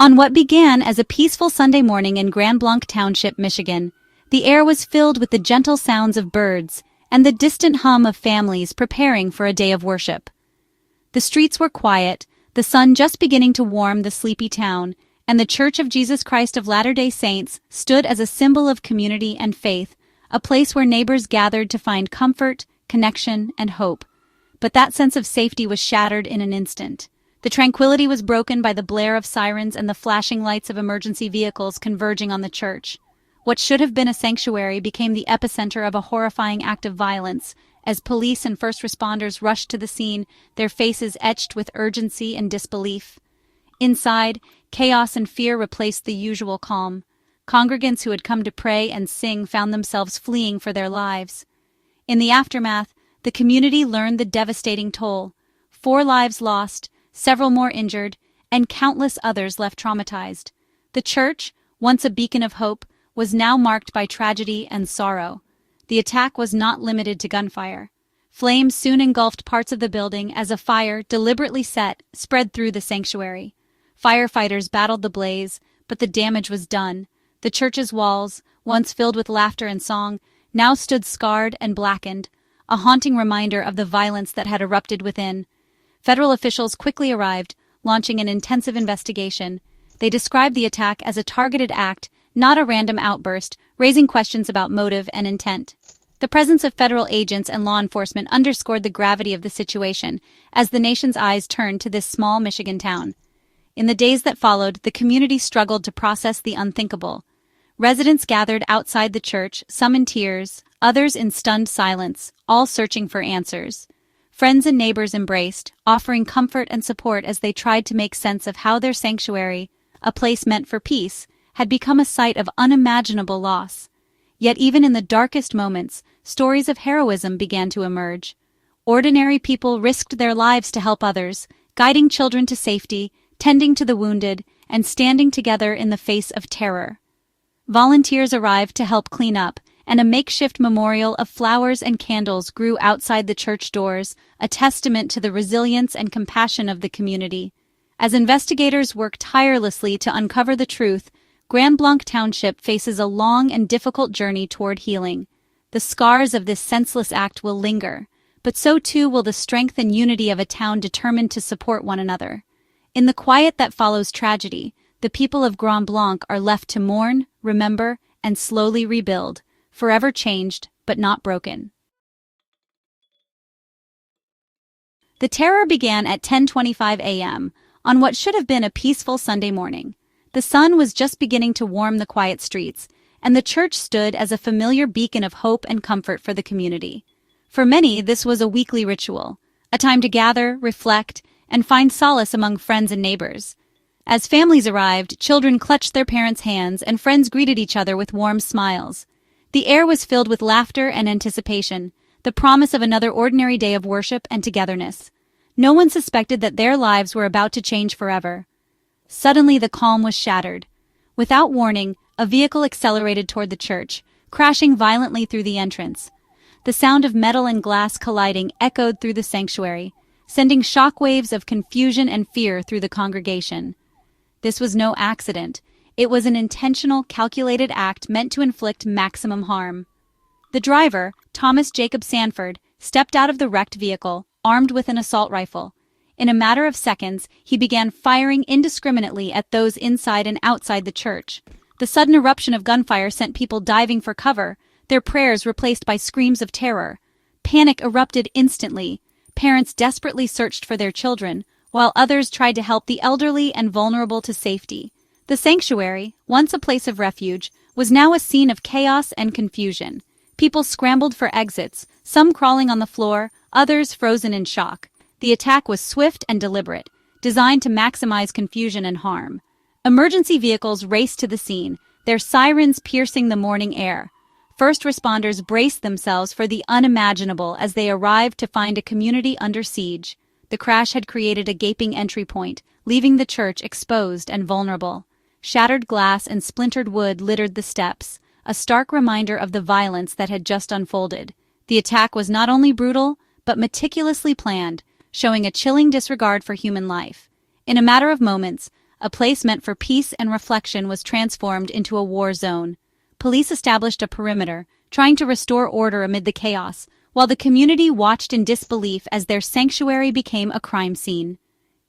On what began as a peaceful Sunday morning in Grand Blanc Township, Michigan, the air was filled with the gentle sounds of birds and the distant hum of families preparing for a day of worship. The streets were quiet, the sun just beginning to warm the sleepy town, and the Church of Jesus Christ of Latter-day Saints stood as a symbol of community and faith, a place where neighbors gathered to find comfort, connection, and hope. But that sense of safety was shattered in an instant. The tranquility was broken by the blare of sirens and the flashing lights of emergency vehicles converging on the church. What should have been a sanctuary became the epicenter of a horrifying act of violence, as police and first responders rushed to the scene, their faces etched with urgency and disbelief. Inside, chaos and fear replaced the usual calm. Congregants who had come to pray and sing found themselves fleeing for their lives. In the aftermath, the community learned the devastating toll. 4 lives lost, several more injured, and countless others left traumatized. The church, once a beacon of hope, was now marked by tragedy and sorrow. The attack was not limited to gunfire. Flames soon engulfed parts of the building as a fire, deliberately set, spread through the sanctuary. Firefighters battled the blaze, but the damage was done. The church's walls, once filled with laughter and song, now stood scarred and blackened, a haunting reminder of the violence that had erupted within. Federal officials quickly arrived, launching an intensive investigation. They described the attack as a targeted act, not a random outburst, raising questions about motive and intent. The presence of federal agents and law enforcement underscored the gravity of the situation as the nation's eyes turned to this small Michigan town. In the days that followed, the community struggled to process the unthinkable. Residents gathered outside the church, some in tears, others in stunned silence, all searching for answers. Friends and neighbors embraced, offering comfort and support as they tried to make sense of how their sanctuary, a place meant for peace, had become a site of unimaginable loss. Yet even in the darkest moments, stories of heroism began to emerge. Ordinary people risked their lives to help others, guiding children to safety, tending to the wounded, and standing together in the face of terror. Volunteers arrived to help clean up, and a makeshift memorial of flowers and candles grew outside the church doors, a testament to the resilience and compassion of the community. As investigators work tirelessly to uncover the truth, Grand Blanc Township faces a long and difficult journey toward healing. The scars of this senseless act will linger, but so too will the strength and unity of a town determined to support one another. In the quiet that follows tragedy, the people of Grand Blanc are left to mourn, remember, and slowly rebuild, forever changed, but not broken. The terror began at 10:25 a.m. on what should have been a peaceful Sunday morning. The sun was just beginning to warm the quiet streets, and the church stood as a familiar beacon of hope and comfort for the community. For many, this was a weekly ritual, a time to gather, reflect, and find solace among friends and neighbors. As families arrived, children clutched their parents' hands and friends greeted each other with warm smiles. The air was filled with laughter and anticipation, the promise of another ordinary day of worship and togetherness. No one suspected that their lives were about to change forever. Suddenly the calm was shattered. Without warning, a vehicle accelerated toward the church, crashing violently through the entrance. The sound of metal and glass colliding echoed through the sanctuary, sending shockwaves of confusion and fear through the congregation. This was no accident. It was an intentional, calculated act meant to inflict maximum harm. The driver, Jacob Sanford, stepped out of the wrecked vehicle, armed with an assault rifle. In a matter of seconds, he began firing indiscriminately at those inside and outside the church. The sudden eruption of gunfire sent people diving for cover, their prayers replaced by screams of terror. Panic erupted instantly. Parents desperately searched for their children, while others tried to help the elderly and vulnerable to safety. The sanctuary, once a place of refuge, was now a scene of chaos and confusion. People scrambled for exits, some crawling on the floor, others frozen in shock. The attack was swift and deliberate, designed to maximize confusion and harm. Emergency vehicles raced to the scene, their sirens piercing the morning air. First responders braced themselves for the unimaginable as they arrived to find a community under siege. The crash had created a gaping entry point, leaving the church exposed and vulnerable. Shattered glass and splintered wood littered the steps, a stark reminder of the violence that had just unfolded. The attack was not only brutal, but meticulously planned, showing a chilling disregard for human life. In a matter of moments, a place meant for peace and reflection was transformed into a war zone. Police established a perimeter, trying to restore order amid the chaos, while the community watched in disbelief as their sanctuary became a crime scene.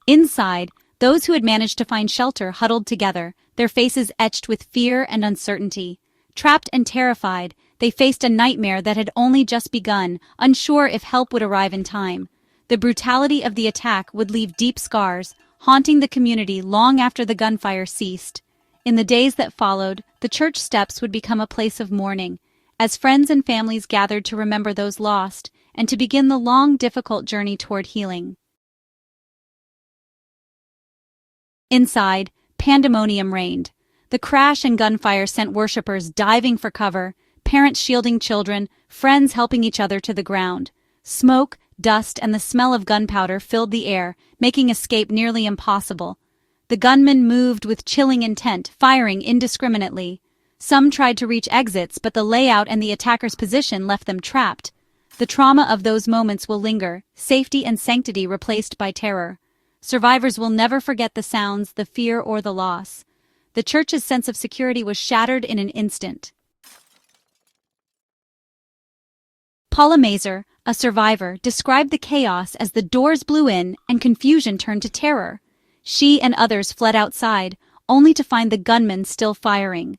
Inside, those who had managed to find shelter huddled together, their faces etched with fear and uncertainty. Trapped and terrified, they faced a nightmare that had only just begun, unsure if help would arrive in time. The brutality of the attack would leave deep scars, haunting the community long after the gunfire ceased. In the days that followed, the church steps would become a place of mourning, as friends and families gathered to remember those lost and to begin the long, difficult journey toward healing. Inside, pandemonium reigned. The crash and gunfire sent worshippers diving for cover, parents shielding children, friends helping each other to the ground. Smoke, dust, and the smell of gunpowder filled the air, making escape nearly impossible. The gunmen moved with chilling intent, firing indiscriminately. Some tried to reach exits, but the layout and the attacker's position left them trapped. The trauma of those moments will linger, safety and sanctity replaced by terror. Survivors will never forget the sounds, the fear, or the loss. The church's sense of security was shattered in an instant. Paula Mazer, a survivor, described the chaos as the doors blew in and confusion turned to terror. She and others fled outside, only to find the gunmen still firing.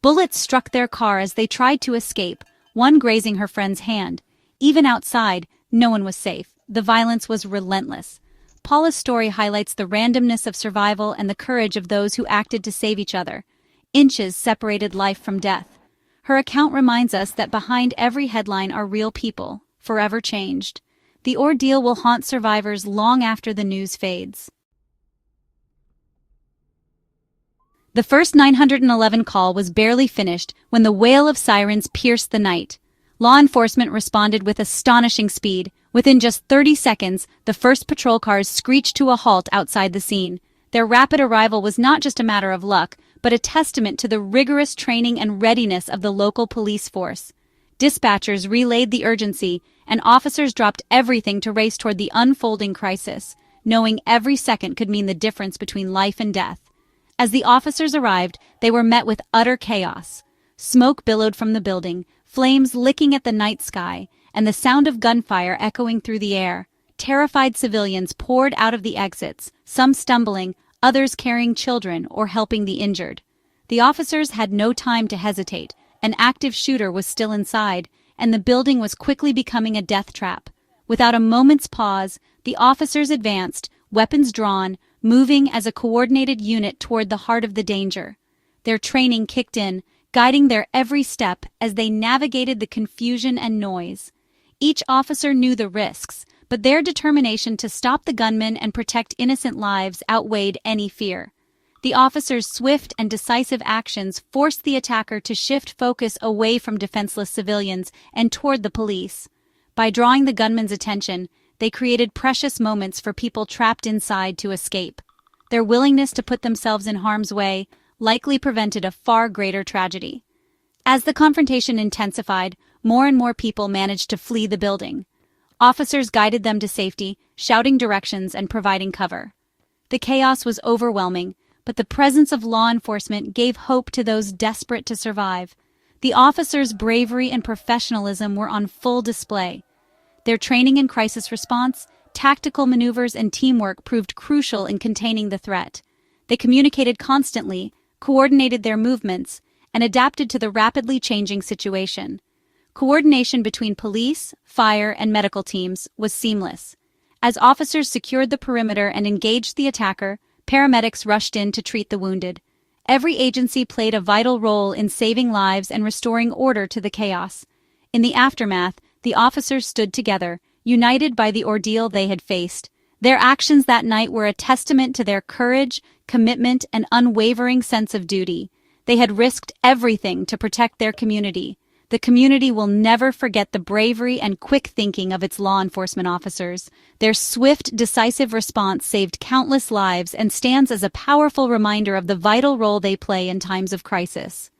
Bullets struck their car as they tried to escape, one grazing her friend's hand. Even outside, no one was safe. The violence was relentless. Paula's story highlights the randomness of survival and the courage of those who acted to save each other. Inches separated life from death. Her account reminds us that behind every headline are real people, forever changed. The ordeal will haunt survivors long after the news fades. The first 911 call was barely finished when the wail of sirens pierced the night. Law enforcement responded with astonishing speed. Within just 30 seconds, the first patrol cars screeched to a halt outside the scene. Their rapid arrival was not just a matter of luck, but a testament to the rigorous training and readiness of the local police force. Dispatchers relayed the urgency, and officers dropped everything to race toward the unfolding crisis, knowing every second could mean the difference between life and death. As the officers arrived, they were met with utter chaos. Smoke billowed from the building, flames licking at the night sky, and the sound of gunfire echoing through the air. Terrified civilians poured out of the exits, some stumbling, others carrying children or helping the injured. The officers had no time to hesitate. An active shooter was still inside, and the building was quickly becoming a death trap. Without a moment's pause, the officers advanced, weapons drawn, moving as a coordinated unit toward the heart of the danger. Their training kicked in, guiding their every step as they navigated the confusion and noise. Each officer knew the risks, but their determination to stop the gunmen and protect innocent lives outweighed any fear. The officers' swift and decisive actions forced the attacker to shift focus away from defenseless civilians and toward the police. By drawing the gunmen's attention, they created precious moments for people trapped inside to escape. Their willingness to put themselves in harm's way likely prevented a far greater tragedy. As the confrontation intensified, more and more people managed to flee the building. Officers guided them to safety, shouting directions and providing cover. The chaos was overwhelming, but the presence of law enforcement gave hope to those desperate to survive. The officers' bravery and professionalism were on full display. Their training in crisis response, tactical maneuvers, and teamwork proved crucial in containing the threat. They communicated constantly, coordinated their movements, and adapted to the rapidly changing situation. Coordination between police, fire, and medical teams was seamless. As officers secured the perimeter and engaged the attacker, paramedics rushed in to treat the wounded. Every agency played a vital role in saving lives and restoring order to the chaos. In the aftermath, the officers stood together, united by the ordeal they had faced. Their actions that night were a testament to their courage, commitment, and unwavering sense of duty. They had risked everything to protect their community. The community will never forget the bravery and quick thinking of its law enforcement officers. Their swift, decisive response saved countless lives and stands as a powerful reminder of the vital role they play in times of crisis.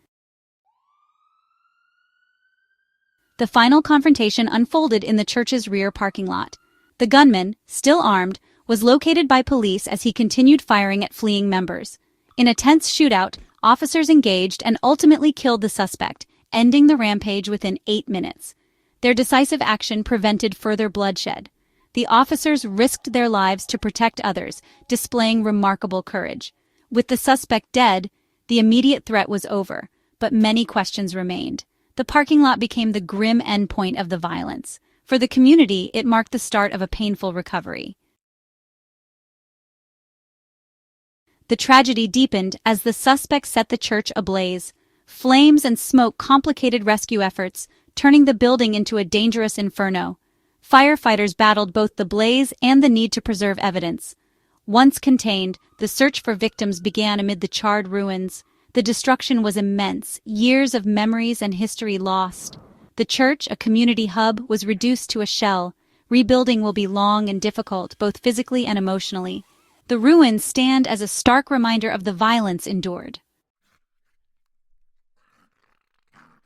The final confrontation unfolded in the church's rear parking lot. The gunmen, still armed, was located by police as he continued firing at fleeing members. In a tense shootout, officers engaged and ultimately killed the suspect, ending the rampage within 8 minutes. Their decisive action prevented further bloodshed. The officers risked their lives to protect others, displaying remarkable courage. With the suspect dead, the immediate threat was over, but many questions remained. The parking lot became the grim endpoint of the violence. For the community, it marked the start of a painful recovery. The tragedy deepened as the suspect set the church ablaze. Flames and smoke complicated rescue efforts, turning the building into a dangerous inferno. Firefighters battled both the blaze and the need to preserve evidence. Once contained, the search for victims began amid the charred ruins. The destruction was immense, years of memories and history lost. The church, a community hub, was reduced to a shell. Rebuilding will be long and difficult, both physically and emotionally. The ruins stand as a stark reminder of the violence endured.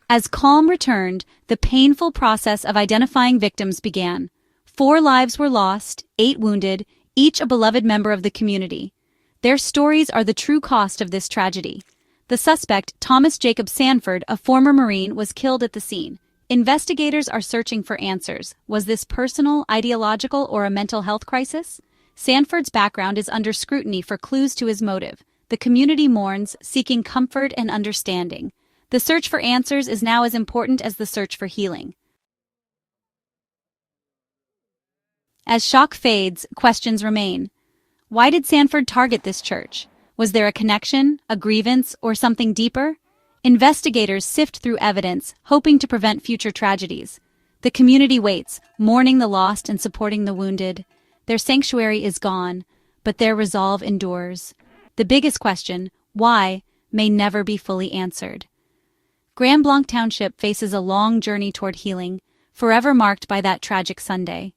As calm returned, the painful process of identifying victims began. 4 lives were lost, 8 wounded, each a beloved member of the community. Their stories are the true cost of this tragedy. The suspect, Thomas Jacob Sanford, a former Marine, was killed at the scene. Investigators are searching for answers. Was this personal, ideological, or a mental health crisis? Sanford's background is under scrutiny for clues to his motive. The community mourns, seeking comfort and understanding. The search for answers is now as important as the search for healing. As shock fades, questions remain. Why did Sanford target this church? Was there a connection, a grievance, or something deeper? Investigators sift through evidence, hoping to prevent future tragedies. The community waits, mourning the lost and supporting the wounded. Their sanctuary is gone, but their resolve endures. The biggest question, why, may never be fully answered. Grand Blanc Township faces a long journey toward healing, forever marked by that tragic Sunday.